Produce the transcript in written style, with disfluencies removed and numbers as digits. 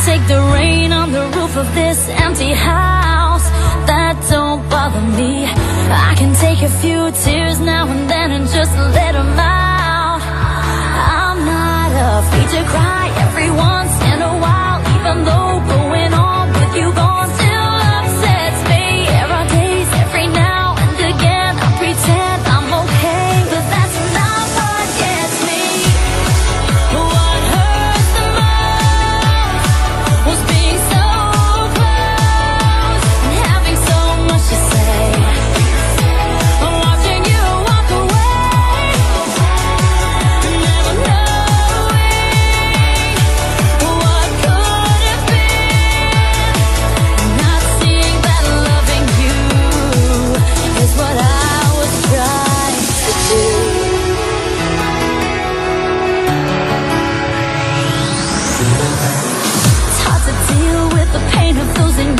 take the rain on the roof of this empty house. That don't bother me. I can take a few tears now and then and just let them out. I'm not afraid to cry every once in a while, even though going on with you gone still upsets me. There are days every now and again I pretend I'm okay, but that's not what gets me. What hurts the most was being so close and having so much to say. Watching you walk away, never knowing what could have been. Not seeing that loving you is what I was trying to do. It's hard to deal with the pain of losing